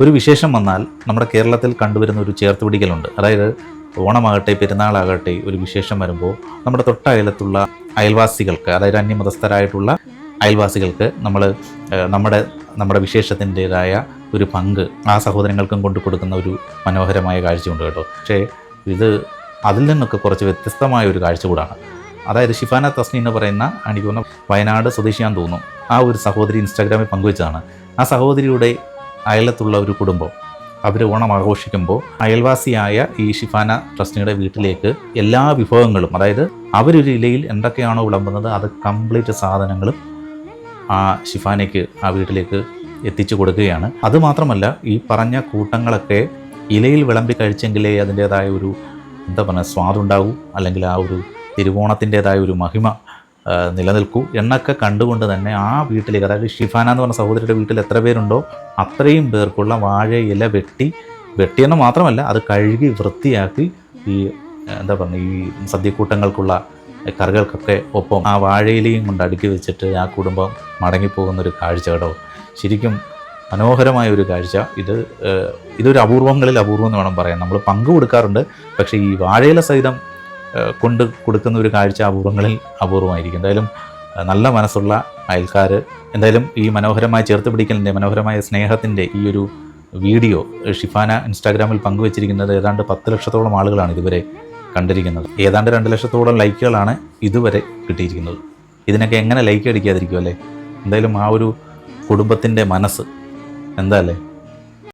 ഒരു വിശേഷം വന്നാൽ നമ്മുടെ കേരളത്തിൽ കണ്ടുവരുന്ന ഒരു ചേർത്തുപിടിക്കലുണ്ട്. അതായത് ഓണമാകട്ടെ പെരുന്നാളാകട്ടെ ഒരു വിശേഷം വരുമ്പോൾ നമ്മുടെ തൊട്ടയലത്തുള്ള അയൽവാസികൾക്ക്, അതായത് അന്യമതസ്ഥരായിട്ടുള്ള അയൽവാസികൾക്ക് നമ്മുടെ വിശേഷത്തിൻ്റെതായ ഒരു പങ്ക് ആ സഹോദരങ്ങൾക്കും കൊണ്ടു കൊടുക്കുന്ന ഒരു മനോഹരമായ കാഴ്ചയുണ്ട് കേട്ടോ. പക്ഷേ ഇത് അതിൽ നിന്നൊക്കെ കുറച്ച് വ്യത്യസ്തമായ ഒരു കാഴ്ച കൂടാണ്. അതായത് ഷിഫാന തസ്നി എന്ന് പറയുന്ന എനിക്ക് തോന്നുന്നു വയനാട് സ്വദേശിയാന്ന് തോന്നുന്നു, ആ ഒരു സഹോദരി ഇൻസ്റ്റാഗ്രാമിൽ പങ്കുവെച്ചതാണ്. ആ സഹോദരിയുടെ അയലത്തുള്ള ഒരു കുടുംബം അവർ ഓണം ആഘോഷിക്കുമ്പോൾ അയൽവാസിയായ ഈ ഷിഫാന തസ്നിയുടെ വീട്ടിലേക്ക് എല്ലാ വിഭവങ്ങളും, അതായത് അവരൊരു ഇലയിൽ എന്തൊക്കെയാണോ വിളമ്പുന്നത് അത് കംപ്ലീറ്റ് സാധനങ്ങളും ആ ഷിഫാനയ്ക്ക് ആ വീട്ടിലേക്ക് എത്തിച്ചു കൊടുക്കുകയാണ്. അതുമാത്രമല്ല, ഈ പറഞ്ഞ കൂട്ടങ്ങളൊക്കെ ഇലയിൽ വിളമ്പി കഴിച്ചെങ്കിലേ അതിൻ്റേതായ ഒരു സ്വാദുണ്ടാകൂ, അല്ലെങ്കിൽ ആ ഒരു തിരുവോണത്തിൻ്റേതായ ഒരു മഹിമ നിലനിൽക്കൂ എന്നൊക്കെ കണ്ടുകൊണ്ട് തന്നെ ആ വീട്ടിലേക്ക്, അതായത് ഷിഫാന എന്ന് പറഞ്ഞ സഹോദരിയുടെ വീട്ടിൽ എത്ര പേരുണ്ടോ അത്രയും പേർക്കുള്ള വാഴ ഇല വെട്ടിയെന്ന് മാത്രമല്ല അത് കഴുകി വൃത്തിയാക്കി ഈ ഈ സദ്യക്കൂട്ടങ്ങൾക്കുള്ള കറികൾക്കൊക്കെ ഒപ്പം ആ വാഴയിലയും കൊണ്ട് അടുക്കി വെച്ചിട്ട് ആ കുടുംബം മടങ്ങിപ്പോകുന്നൊരു കാഴ്ച കേട്ടോ. ശരിക്കും മനോഹരമായ ഒരു കാഴ്ച. ഇതൊരു അപൂർവങ്ങളിൽ അപൂർവം എന്ന് വേണം പറയാൻ. നമ്മൾ പങ്കു കൊടുക്കാറുണ്ട്, പക്ഷേ ഈ വാഴയില സഹിതം കൊണ്ട് കൊടുക്കുന്ന ഒരു കാഴ്ച അപൂർവങ്ങളിൽ അപൂർവമായിരിക്കും. എന്തായാലും നല്ല മനസ്സുള്ള അയൽക്കാർ എന്തായാലും ഈ മനോഹരമായ ചേർത്ത് പിടിക്കലിൻ്റെ, മനോഹരമായ സ്നേഹത്തിൻ്റെ ഈ ഒരു വീഡിയോ ഷിഫാന ഇൻസ്റ്റാഗ്രാമിൽ പങ്കുവച്ചിരിക്കുന്നത് ഏതാണ്ട് 10 ലക്ഷത്തോളം ആളുകളാണ് ഇതുവരെ കണ്ടിരിക്കുന്നത്. ഏതാണ്ട് 2 ലക്ഷത്തോളം ലൈക്കുകളാണ് ഇതുവരെ കിട്ടിയിരിക്കുന്നത്. ഇതിനൊക്കെ എങ്ങനെ ലൈക്ക് അടിക്കാതിരിക്കും അല്ലേ? എന്തായാലും ആ ഒരു കുടുംബത്തിൻ്റെ മനസ്സ് എന്താ അല്ലേ?